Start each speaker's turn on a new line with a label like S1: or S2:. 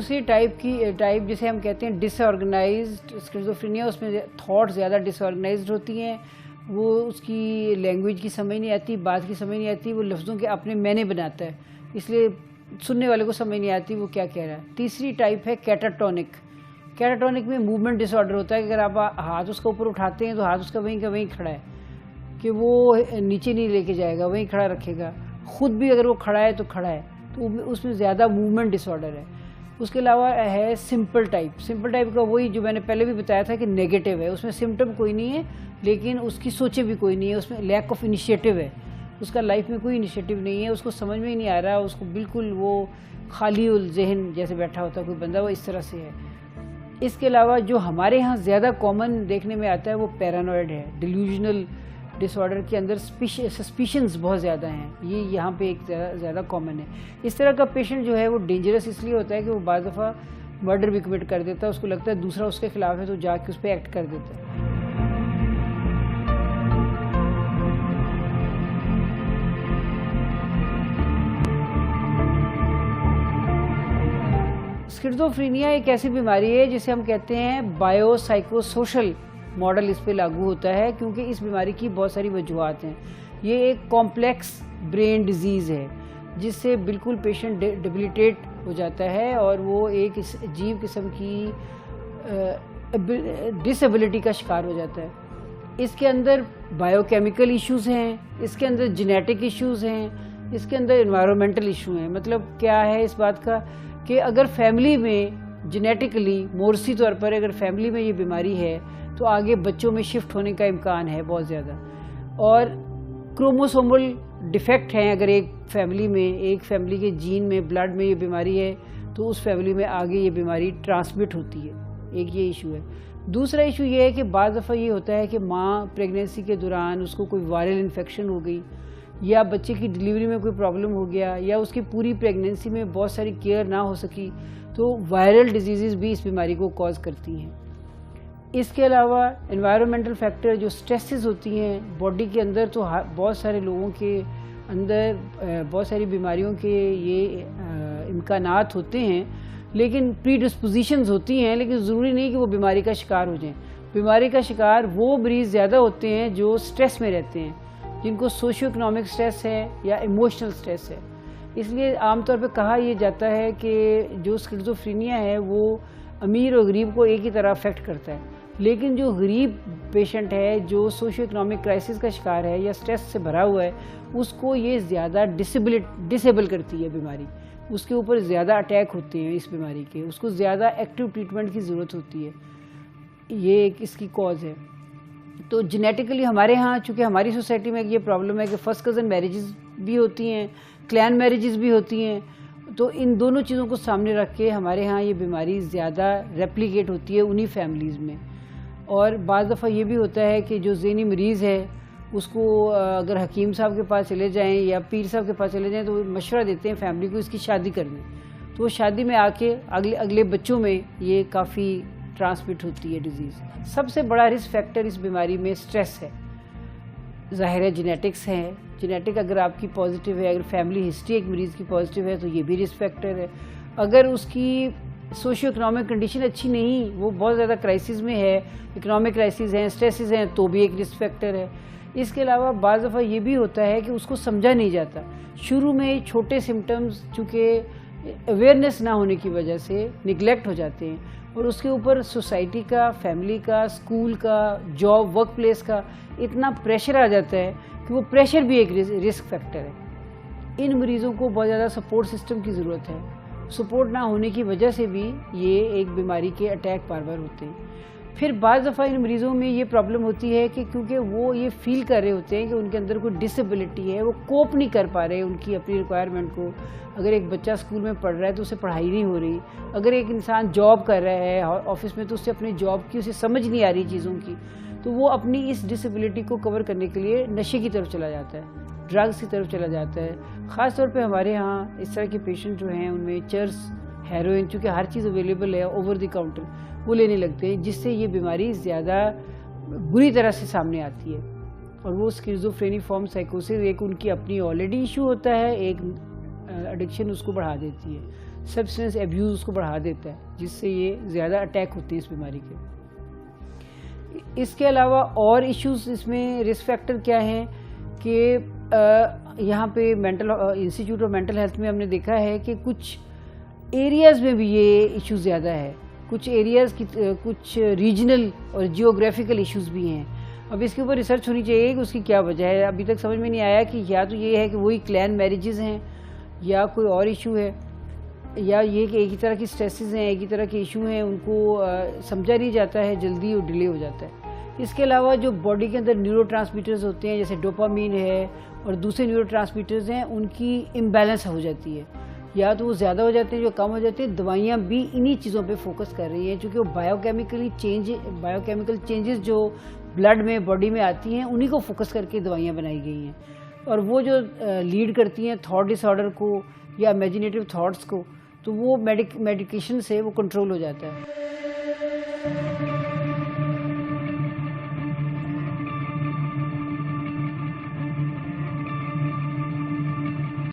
S1: دوسری ٹائپ جسے ہم کہتے ہیں ڈس آرگنائزڈ اسکیزوفرینیا، اس میں تھاٹ زیادہ ڈس آرگنائزڈ ہوتی ہیں، وہ اس کی لینگویج کی سمجھ نہیں آتی، بات کی سمجھ نہیں آتی، وہ لفظوں کے اپنے معنی بناتا ہے، اس لیے سننے والے کو سمجھ نہیں آتی وہ کیا کہہ رہا ہے۔ تیسری ٹائپ ہے کیٹاٹونک۔ کیٹاٹونک میں موومنٹ ڈس آرڈر ہوتا ہے کہ اگر آپ ہاتھ اس کا اوپر اٹھاتے ہیں تو ہاتھ اس کا وہیں کا وہیں کھڑا ہے، کہ وہ نیچے نہیں لے کے جائے گا، وہیں کھڑا رکھے گا، خود بھی اگر وہ کھڑا ہے تو کھڑا ہے، تو اس میں زیادہ موومنٹ ڈس آرڈر ہے۔ اس کے علاوہ ہے سمپل ٹائپ۔ سمپل ٹائپ کا وہی جو میں نے پہلے بھی بتایا تھا کہ نیگیٹو ہے، اس میں سمٹم کوئی نہیں ہے لیکن اس کی سوچیں بھی کوئی نہیں ہے، اس میں لیک آف انیشیٹو ہے، اس کا لائف میں کوئی انیشیٹو نہیں ہے، اس کو سمجھ میں ہی نہیں آ رہا، اس کو بالکل وہ خالی الذہن جیسے بیٹھا ہوتا ہے کوئی بندہ، وہ اس طرح سے ہے۔ اس کے علاوہ جو ہمارے ہاں زیادہ کامن دیکھنے میں آتا ہے وہ پیرانوئڈ ہے، ڈیلیوژنل ڈس آرڈر کے اندر سسپیشنز بہت زیادہ ہیں، یہ یہاں پہ ایک زیادہ کامن ہے۔ اس طرح کا پیشنٹ جو ہے وہ ڈینجرس اس لیے ہوتا ہے کہ وہ بعض دفعہ مرڈر بھی کمٹ کر دیتا ہے، اس کو لگتا ہے دوسرا اس کے خلاف ہے تو جا کے اس پہ ایکٹ کر دیتا ہے۔ اسکیزوفرینیا ایک ایسی بیماری ہے جسے ہم کہتے ہیں بایو سائیکو سوشل ماڈل اس پہ لاگو ہوتا ہے، کیونکہ اس بیماری کی بہت ساری وجوہات ہیں۔ یہ ایک کمپلیکس برین ڈیزیز ہے جس سے بالکل پیشنٹ ڈیبلیٹیٹ ہو جاتا ہے اور وہ ایک عجیب قسم کی ڈس ایبلٹی کا شکار ہو جاتا ہے۔ اس کے اندر بایو کیمیکل ایشوز ہیں، اس کے اندر جینیٹک ایشوز ہیں، اس کے اندر انوائرمنٹل ایشو ہیں۔ مطلب کیا ہے اس بات کا کہ اگر فیملی میں جینیٹکلی موروثی طور پر اگر فیملی میں یہ بیماری ہے تو آگے بچوں میں شفٹ ہونے کا امکان ہے بہت زیادہ، اور کروموسومل ڈیفیکٹ ہیں، اگر ایک فیملی کے جین میں بلڈ میں یہ بیماری ہے تو اس فیملی میں آگے یہ بیماری ٹرانسمٹ ہوتی ہے، ایک یہ ایشو ہے۔ دوسرا ایشو یہ ہے کہ بعض دفعہ یہ ہوتا ہے کہ ماں پریگنینسی کے دوران اس کو کوئی وائرل انفیکشن ہو گئی، یا بچے کی ڈلیوری میں کوئی پرابلم ہو گیا، یا اس کی پوری پریگنینسی میں بہت ساری کیئر نہ ہو سکی، تو وائرل ڈیزیزز بھی اس بیماری کو کاز کرتی ہیں۔ اس کے علاوہ انوائرمنٹل فیکٹر جو سٹریسز ہوتی ہیں باڈی کے اندر، تو بہت سارے لوگوں کے اندر بہت ساری بیماریوں کے یہ امکانات ہوتے ہیں، لیکن پری ڈسپوزیشنز ہوتی ہیں، لیکن ضروری نہیں کہ وہ بیماری کا شکار ہو جائیں۔ بیماری کا شکار وہ مریض زیادہ ہوتے ہیں جو سٹریس میں رہتے ہیں، جن کو سوشیو اکنامک سٹریس ہے یا ایموشنل سٹریس ہے۔ اس لیے عام طور پہ کہا یہ جاتا ہے کہ جو اسکیزوفرینیا ہے وہ امیر اور غریب کو ایک ہی طرح افیکٹ کرتا ہے، لیکن جو غریب پیشنٹ ہے جو سوشیو اکنامک کرائسس کا شکار ہے یا سٹریس سے بھرا ہوا ہے، اس کو یہ زیادہ ڈسیبل کرتی ہے بیماری، اس کے اوپر زیادہ اٹیک ہوتے ہیں اس بیماری کے، اس کو زیادہ ایکٹیو ٹریٹمنٹ کی ضرورت ہوتی ہے، یہ ایک اس کی کاز ہے۔ تو جینیٹیکلی ہمارے ہاں چونکہ ہماری سوسائٹی میں یہ پرابلم ہے کہ فرسٹ کزن میریجز بھی ہوتی ہیں، کلین میریجز بھی ہوتی ہیں، تو ان دونوں چیزوں کو سامنے رکھ کے ہمارے ہاں یہ بیماری زیادہ ریپلیکیٹ ہوتی ہے انہی فیملیز میں۔ اور بعض دفعہ یہ بھی ہوتا ہے کہ جو ذہنی مریض ہے اس کو اگر حکیم صاحب کے پاس چلے جائیں یا پیر صاحب کے پاس چلے جائیں تو وہ مشورہ دیتے ہیں فیملی کو اس کی شادی کرنے، تو وہ شادی میں آ کے اگلے بچوں میں یہ کافی ٹرانسمٹ ہوتی ہے ڈیزیز۔ سب سے بڑا رسک فیکٹر اس بیماری میں سٹریس ہے، ظاہر ہے جینیٹکس ہے، جینیٹک اگر آپ کی پازیٹیو ہے، اگر فیملی ہسٹری ایک مریض کی پازیٹیو ہے تو یہ بھی رسک فیکٹر ہے۔ اگر اس کی سوشیو اکنامک کنڈیشن اچھی نہیں، وہ بہت زیادہ کرائسس میں ہے، اکنامک کرائسس ہیں، سٹریسز ہیں، تو بھی ایک رسک فیکٹر ہے۔ اس کے علاوہ بعض دفعہ یہ بھی ہوتا ہے کہ اس کو سمجھا نہیں جاتا، شروع میں چھوٹے سمٹمز چونکہ اویئرنیس نہ ہونے کی وجہ سے نگلیکٹ ہو جاتے ہیں، اور اس کے اوپر سوسائٹی کا، فیملی کا، اسکول کا، جاب، ورک پلیس کا اتنا پریشر آ جاتا ہے کہ وہ پریشر بھی ایک رسک فیکٹر ہے۔ ان مریضوں کو بہت زیادہ سپورٹ سسٹم کی ضرورت ہے، سپورٹ نہ ہونے کی وجہ سے بھی یہ ایک بیماری کے اٹیک بار بار ہوتے ہیں۔ پھر بعض دفعہ ان مریضوں میں یہ پرابلم ہوتی ہے کہ کیونکہ وہ یہ فیل کر رہے ہوتے ہیں کہ ان کے اندر کوئی ڈسیبلٹی ہے، وہ کوپ نہیں کر پا رہے ان کی اپنی ریکوائرمنٹ کو۔ اگر ایک بچہ اسکول میں پڑھ رہا ہے تو اسے پڑھائی نہیں ہو رہی، اگر ایک انسان جاب کر رہا ہے آفس میں تو اسے اپنی جاب کی اسے سمجھ نہیں آ رہی چیزوں کی، تو وہ اپنی اس ڈسیبلٹی کو کور کرنے کے لیے نشے کی طرف چلا جاتا ہے، ڈرگس کی طرف چلا جاتا ہے۔ خاص طور پہ ہمارے ہاں اس طرح کے پیشنٹ جو ہیں ان میں چرس، ہیروئن، چونکہ ہر چیز اویلیبل ہے اوور دی کاؤنٹر، وہ لینے لگتے ہیں، جس سے یہ بیماری زیادہ بری طرح سے سامنے آتی ہے۔ اور وہ اسکیزوفرینیفارم سائیکوسس ایک ان کی اپنی آلریڈی ایشو ہوتا ہے، ایک ایڈکشن اس کو بڑھا دیتی ہے۔ سبسٹنس ایبیوز اس کو بڑھا دیتا ہے، جس سے یہ زیادہ اٹیک ہوتے ہیں اس بیماری کے۔ اس کے علاوہ اور ایشوز اس میں رسک فیکٹر کیا ہیں کہ یہاں پہ انسٹیٹیوٹ آف مینٹل ہیلتھ میں ہم نے دیکھا ہے کہ کچھ ایریاز میں بھی یہ ایشو زیادہ ہے، کچھ ایریاز کی کچھ ریجنل اور جیوگرافیکل ایشوز بھی ہیں۔ اب اس کے اوپر ریسرچ ہونی چاہیے کہ اس کی کیا وجہ ہے۔ ابھی تک سمجھ میں نہیں آیا کہ یا تو یہ ہے کہ وہی کلین میریجز ہیں، یا کوئی اور ایشو ہے، یا یہ کہ ایک ہی طرح کی سٹریسز ہیں، ایک ہی طرح کے ایشو ہیں، ان کو سمجھا نہیں جاتا ہے، جلدی اور ڈیلے ہو جاتا ہے۔ اس کے علاوہ جو باڈی کے اندر نیورو ٹرانسمیٹرز ہوتے ہیں، جیسے ڈوپامین ہے اور دوسرے نیورو ٹرانسمیٹرز ہیں، ان کی امبیلنس ہو جاتی ہے، یا تو وہ زیادہ ہو جاتے ہیں، جو کم ہو جاتے ہیں۔ دوائیاں بھی انہی چیزوں پہ فوکس کر رہی ہیں، چونکہ وہ بایو کیمیکل چینجز جو بلڈ میں باڈی میں آتی ہیں، انہی کو فوکس کر کے دوائیاں بنائی گئی ہیں، اور وہ جو لیڈ کرتی ہیں تھاٹ ڈس آرڈر کو یا امیجنیٹو تھاٹس کو، تو وہ میڈیکیشن سے وہ کنٹرول ہو جاتا ہے۔